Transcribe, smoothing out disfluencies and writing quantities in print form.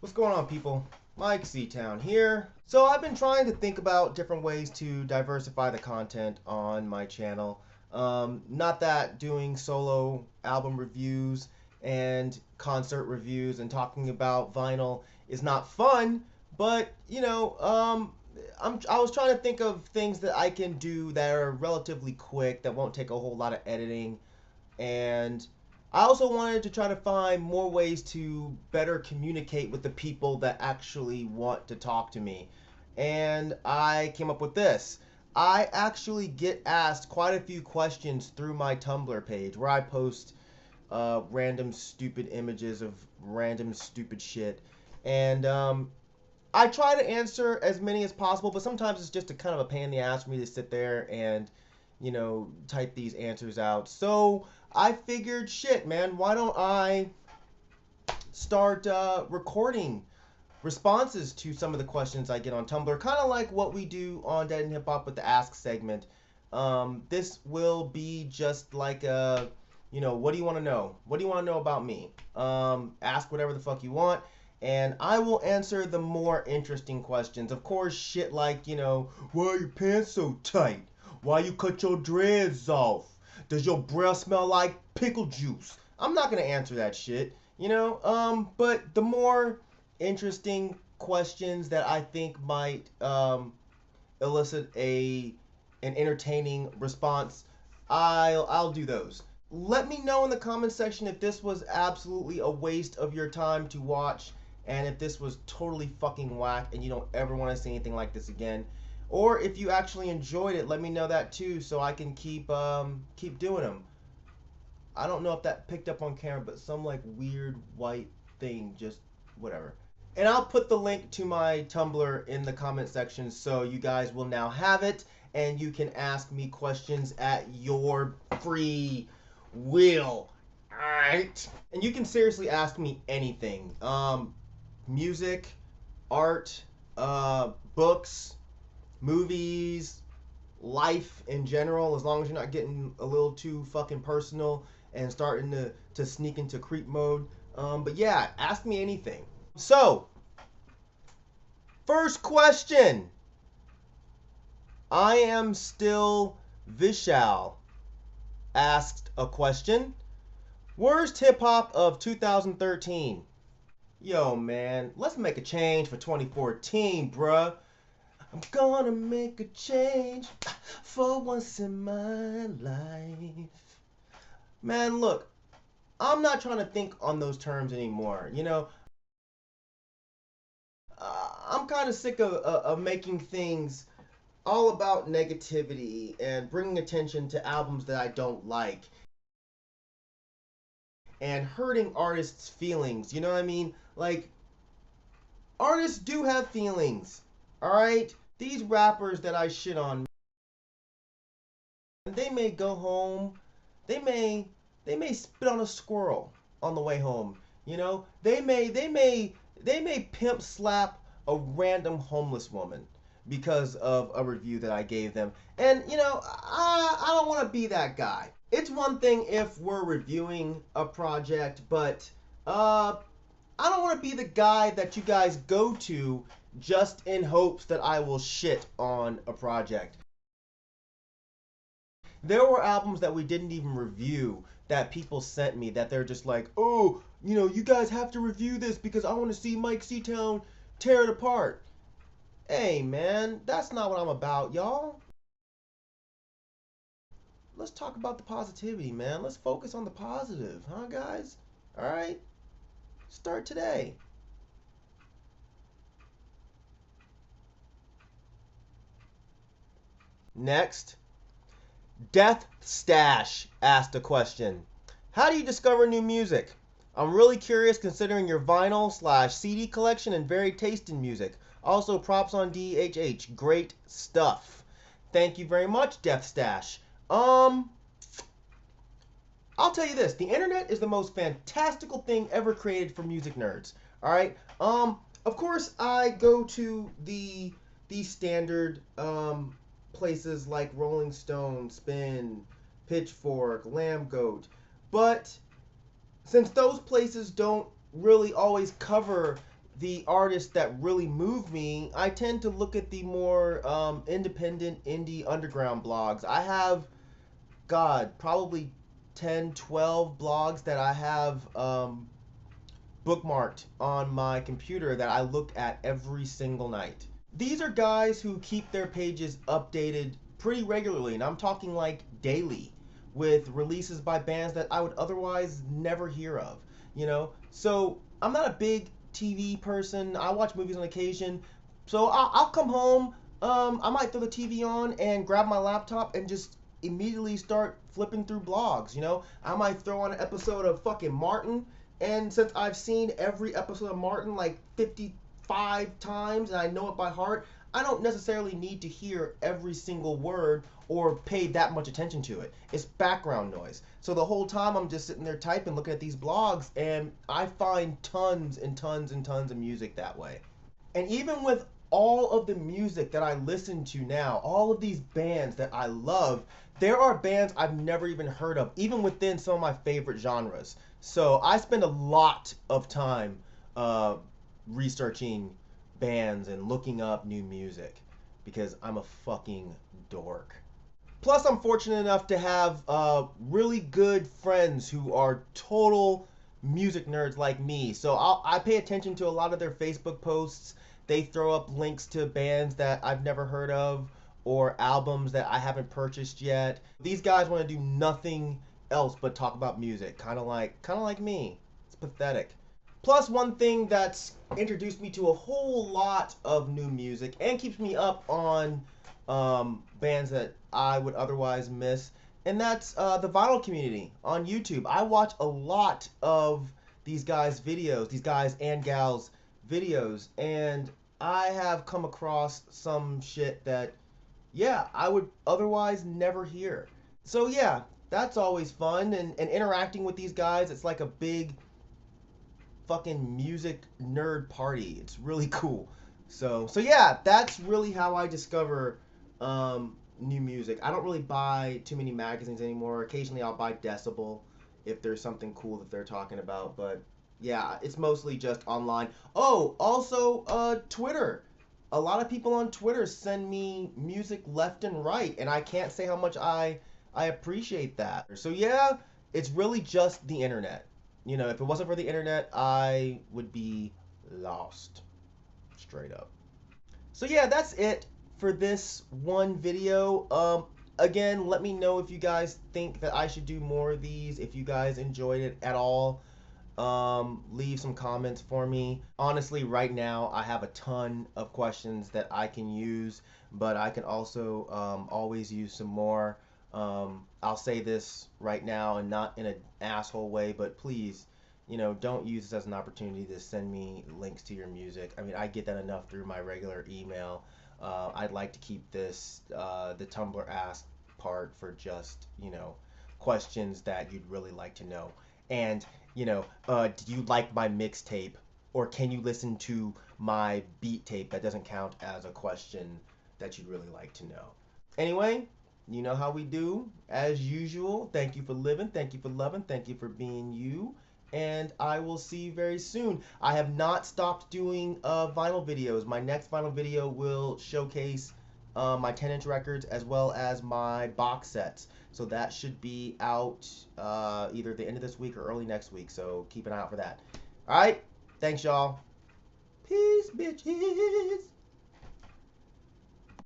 What's going on, people? Myke C-Town here. So I've been trying to think about different ways to diversify the content on my channel. Not that doing solo album reviews and concert reviews and talking about vinyl is not fun, but I was trying to think of things that I can do that are relatively quick, that won't take a whole lot of editing, and I also wanted to try to find more ways to better communicate with the people that actually want to talk to me. And I came up with this. I actually get asked quite a few questions through my Tumblr page where I post random stupid images of random stupid shit. And I try to answer as many as possible, but sometimes it's just a kind of a pain in the ass for me to sit there and, type these answers out. So I figured, shit, man, why don't I start recording responses to some of the questions I get on Tumblr, kind of like what we do on Dead and Hip Hop with the Ask segment. This will be just like a, what do you want to know? What do you want to know about me? Ask whatever the fuck you want, and I will answer the more interesting questions. Of course, shit like, why are your pants so tight? Why you cut your dreads off? Does your breath smell like pickle juice? I'm not gonna answer that shit, but the more interesting questions that I think might elicit an entertaining response, I'll do those. Let me know in the comment section if this was absolutely a waste of your time to watch, and if this was totally fucking whack and you don't ever want to see anything like this again. Or if you actually enjoyed it, let me know that too, so I can keep doing them. I don't know if that picked up on camera, but some like weird white thing, just whatever. And I'll put the link to my Tumblr in the comment section, so you guys will now have it, and you can ask me questions at your free will. Alright? And you can seriously ask me anything. Music, art, books, movies, life in general, as long as you're not getting a little too fucking personal and starting to sneak into creep mode. But yeah, ask me anything. So, first question. I am still Vishal asked a question. Worst hip hop of 2013. Yo, man, let's make a change for 2014, bruh. I'm gonna make a change for once in my life. Man, look, I'm not trying to think on those terms anymore. I'm kind of sick of making things all about negativity and bringing attention to albums that I don't like and hurting artists' feelings. You know what I mean? Like, artists do have feelings, alright? These rappers that I shit on, they may go home, they may spit on a squirrel on the way home. They may pimp slap a random homeless woman because of a review that I gave them. And I don't want to be that guy. It's one thing if we're reviewing a project, but I don't want to be the guy that you guys go to just in hopes that I will shit on a project. There were albums that we didn't even review that people sent me that they're just like, oh, you guys have to review this because I want to see Myke C-Town tear it apart. Hey, man, that's not what I'm about, y'all. Let's talk about the positivity, man. Let's focus on the positive, huh, guys? All right? Start today. Next, Death Stash asked a question. How do you discover new music? I'm really curious considering your vinyl/CD collection and varied taste in music. Also, props on DHH. Great stuff. Thank you very much, Death Stash. I'll tell you this. The internet is the most fantastical thing ever created for music nerds. Alright? Of course, I go to the standard places like Rolling Stone, Spin, Pitchfork, Lamb Goat. But since those places don't really always cover the artists that really move me, I tend to look at the more independent indie underground blogs. I have, God, probably 10, 12 blogs that I have bookmarked on my computer that I look at every single night. These are guys who keep their pages updated pretty regularly, and I'm talking like daily, with releases by bands that I would otherwise never hear of, you know? So I'm not a big TV person. I watch movies on occasion. So I'll come home, I might throw the TV on and grab my laptop and just immediately start flipping through blogs, you know? I might throw on an episode of fucking Martin, and since I've seen every episode of Martin like 55 times and I know it by heart, I don't necessarily need to hear every single word or pay that much attention to it. It's background noise. So the whole time I'm just sitting there typing, looking at these blogs, and I find tons and tons and tons of music that way. And even with all of the music that I listen to now, all of these bands that I love, there are bands I've never even heard of, even within some of my favorite genres. So I spend a lot of time uh, researching bands and looking up new music because I'm a fucking dork. Plus, I'm fortunate enough to have really good friends who are total music nerds like me. So I pay attention to a lot of their Facebook posts. They throw up links to bands that I've never heard of or albums that I haven't purchased yet. These guys want to do nothing else but talk about music, kind of like me. It's pathetic. Plus, one thing that's introduced me to a whole lot of new music and keeps me up on bands that I would otherwise miss, and that's the vinyl community on YouTube. I watch a lot of these guys and gals videos, and I have come across some shit that, yeah, I would otherwise never hear. So yeah, that's always fun, and interacting with these guys, it's like a big fucking music nerd party. It's really cool. So yeah, that's really how I discover new music. I don't really buy too many magazines anymore. Occasionally I'll buy Decibel if there's something cool that they're talking about, but yeah, it's mostly just online. Oh, also Twitter. A lot of people on Twitter send me music left and right, and I can't say how much I appreciate that. So yeah, it's really just the internet. You know, if it wasn't for the internet, I would be lost. Straight up. So yeah, that's it for this one video. Again, let me know if you guys think that I should do more of these, if you guys enjoyed it at all. Leave some comments for me. Honestly, right now I have a ton of questions that I can use, but I can also always use some more. I'll say this right now, and not in an asshole way, but please, you know, don't use this as an opportunity to send me links to your music. I mean, I get that enough through my regular email. I'd like to keep this, the Tumblr Ask part, for just, you know, questions that you'd really like to know. And, you know, do you like my mixtape? Or can you listen to my beat tape? That doesn't count as a question that you'd really like to know. Anyway, you know how we do. As usual, thank you for living, thank you for loving, thank you for being you, and I will see you very soon. I have not stopped doing vinyl videos. My next vinyl video will showcase my 10-inch records as well as my box sets. So that should be out either the end of this week or early next week. So keep an eye out for that. All right. Thanks, y'all. Peace, bitches.